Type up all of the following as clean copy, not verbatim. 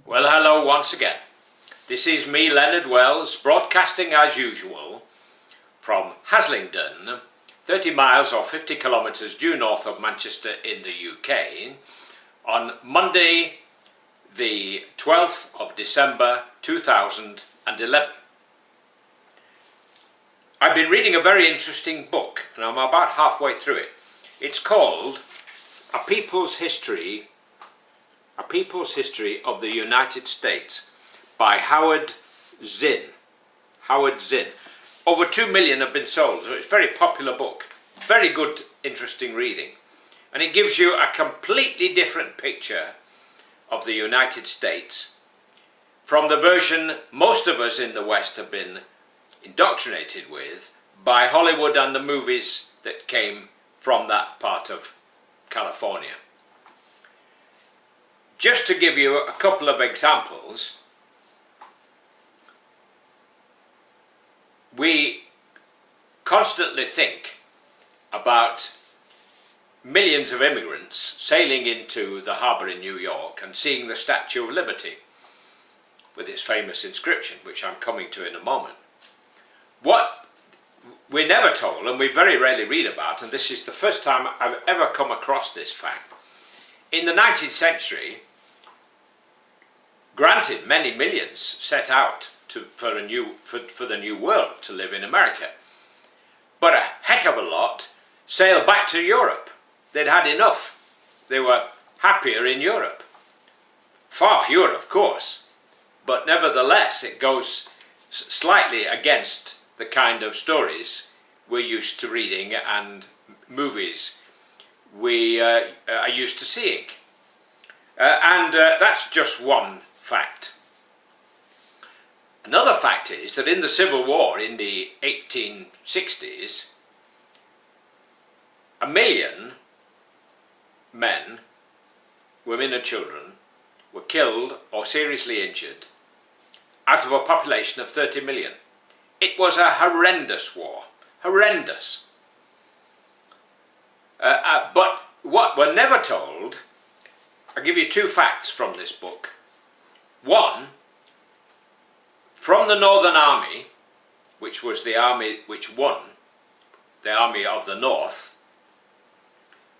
Well, hello once again. This is me, Leonard Wells, broadcasting as usual from Haslingden, 30 miles or 50 kilometres due north of Manchester in the UK, on Monday the 12th of December 2011. I've been reading a very interesting book and I'm about halfway through it. It's called A People's History of the United States by Howard Zinn. Over 2 million have been sold, so it's a very popular book. Very good, interesting reading. And it gives you a completely different picture of the United States from the version most of us in the West have been indoctrinated with by Hollywood and the movies that came from that part of California. Just to give you a couple of examples, we constantly think about millions of immigrants sailing into the harbour in New York and seeing the Statue of Liberty with its famous inscription, which I'm coming to in a moment. What we're never told, and we very rarely read about, and this is the first time I've ever come across this fact, in the 19th century, granted many millions set out for the new world to live in America, but a heck of a lot sailed back to Europe. They'd had enough. They were happier in Europe. Far fewer, of course, but nevertheless it goes slightly against the kind of stories we're used to reading and movies we are used to seeing. And that's just one fact. Another fact is that in the Civil War in the 1860s, 1 million men, women and children were killed or seriously injured out of a population of 30 million. It was a horrendous war. Horrendous. But what we're never told, I'll give you two facts from this book. One, from the Northern Army, which was the army which won, the Army of the North,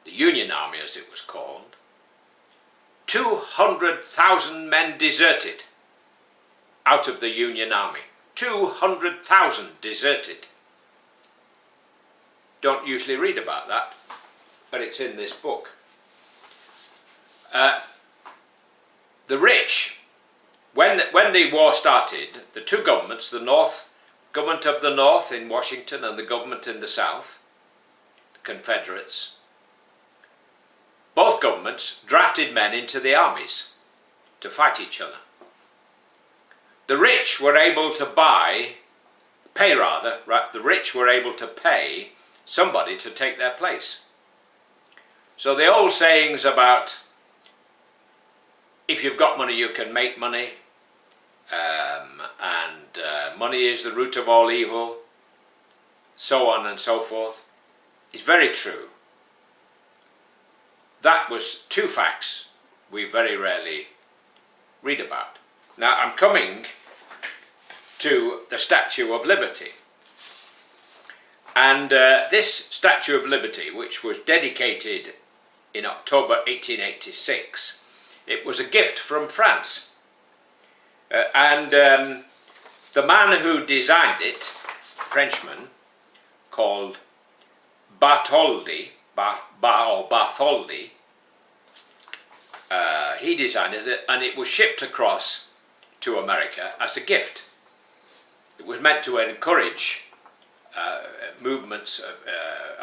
the Union Army as it was called, 200,000 men deserted out of the Union Army. 200,000 deserted. Don't usually read about that, but it's in this book. The rich, when the war started, the two governments, the government of the North in Washington and the government in the South, the Confederates, both governments drafted men into the armies to fight each other. The rich were able to pay somebody to take their place. So the old sayings about if you've got money you can make money, and money is the root of all evil, so on and so forth, is very true. That was two facts we very rarely read about. Now I'm coming to the Statue of Liberty. And this Statue of Liberty, which was dedicated in October 1886, it was a gift from France. And the man who designed it, a Frenchman, called Bartholdi, he designed it, and it was shipped across to America as a gift. It was meant to encourage movements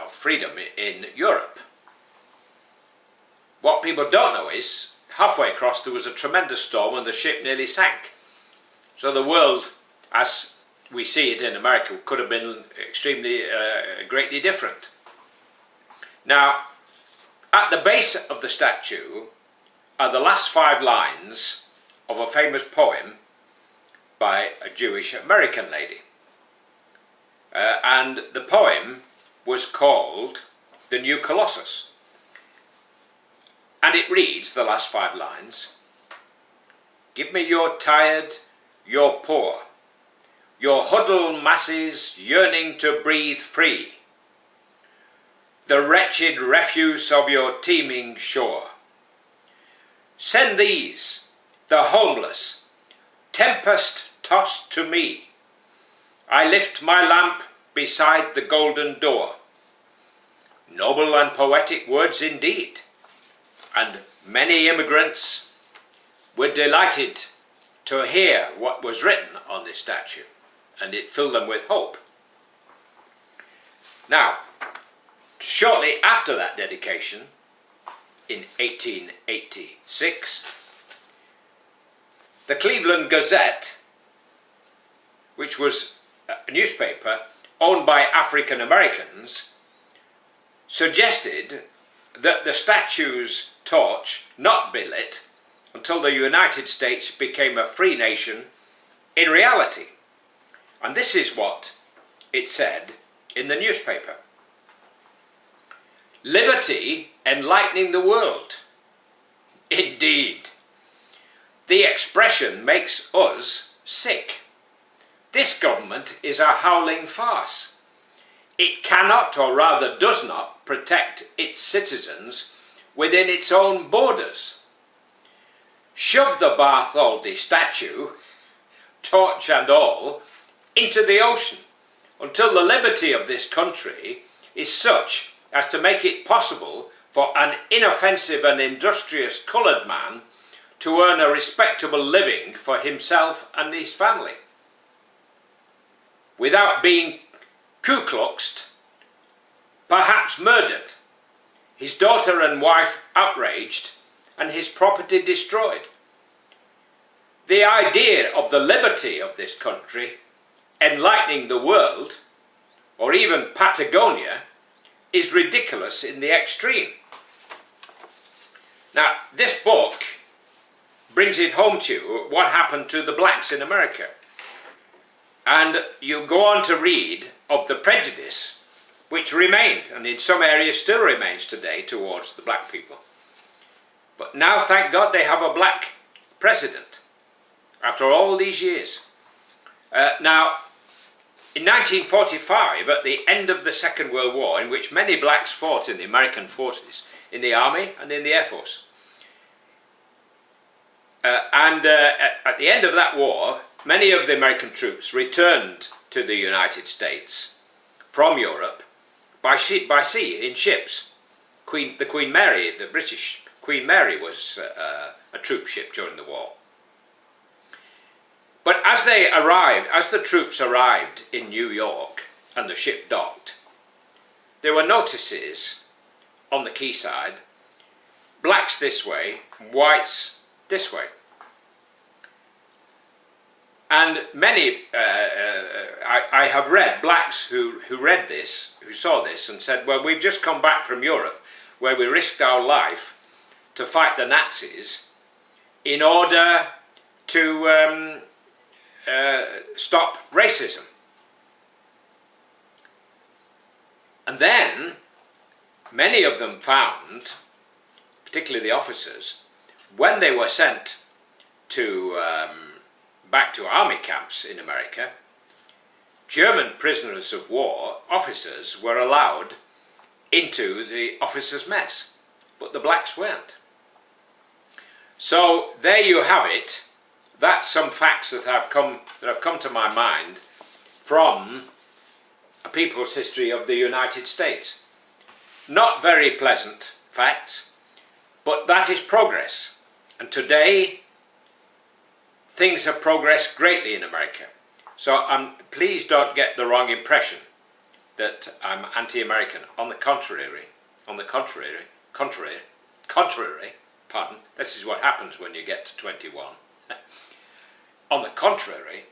of freedom in Europe. What people don't know is, halfway across there was a tremendous storm and the ship nearly sank. So the world, as we see it in America, could have been extremely, greatly different. Now, at the base of the statue are the last 5 lines of a famous poem by a Jewish American lady. And the poem was called The New Colossus. And it reads, the last 5 lines, Give me your tired, your poor, your huddled masses yearning to breathe free, the wretched refuse of your teeming shore. Send these, the homeless, tempest-tossed to me. I lift my lamp beside the golden door. Noble and poetic words indeed, and many immigrants were delighted to hear what was written on this statue, and it filled them with hope. Now, shortly after that dedication, in 1886, the Cleveland Gazette, which was a newspaper owned by African Americans, suggested that the statue's torch not be lit until the United States became a free nation in reality. And this is what it said in the newspaper. Liberty enlightening the world. Indeed, the expression makes us sick. This government is a howling farce. It cannot, or rather does not, protect its citizens within its own borders. Shove the Bartholdi statue, torch and all, into the ocean until the liberty of this country is such as to make it possible for an inoffensive and industrious coloured man to earn a respectable living for himself and his family, without being Ku Kluxed, perhaps murdered, his daughter and wife outraged, and his property destroyed. The idea of the liberty of this country enlightening the world, or even Patagonia, is ridiculous in the extreme. Now, this book brings it home to you what happened to the blacks in America. And you go on to read of the prejudice which remained, and in some areas still remains today, towards the black people. But now, thank God, they have a black president after all these years. Now, in 1945, at the end of the Second World War, in which many blacks fought in the American forces, in the Army and in the Air Force, at the end of that war, many of the American troops returned to the United States from Europe by sea in ships. The Queen Mary, the British Queen Mary, was a troop ship during the war. But as the troops arrived in New York and the ship docked, there were notices on the quayside, blacks this way, whites this way. And many, I have read blacks who read this, who saw this and said, well, we've just come back from Europe where we risked our life to fight the Nazis in order to stop racism. And then many of them found, particularly the officers, when they were sent to back to army camps in America, German prisoners of war officers were allowed into the officers' mess, but the blacks weren't. So there you have it. That's some facts that have come to my mind from a people's history of the United States. Not very pleasant facts, but that is progress. And today, things have progressed greatly in America. So please don't get the wrong impression that I'm anti-American. On the contrary, pardon, this is what happens when you get to 21. On the contrary,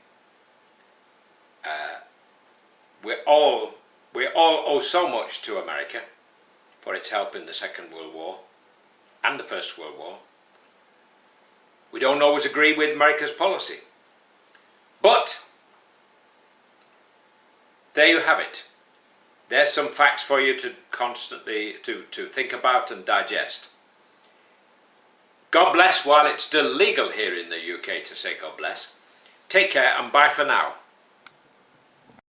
we all owe so much to America for its help in the Second World War and the First World War. We don't always agree with America's policy, but there you have it. There's some facts for you to constantly to think about and digest. God bless while it's still legal here in the UK to say God bless. Take care and bye for now.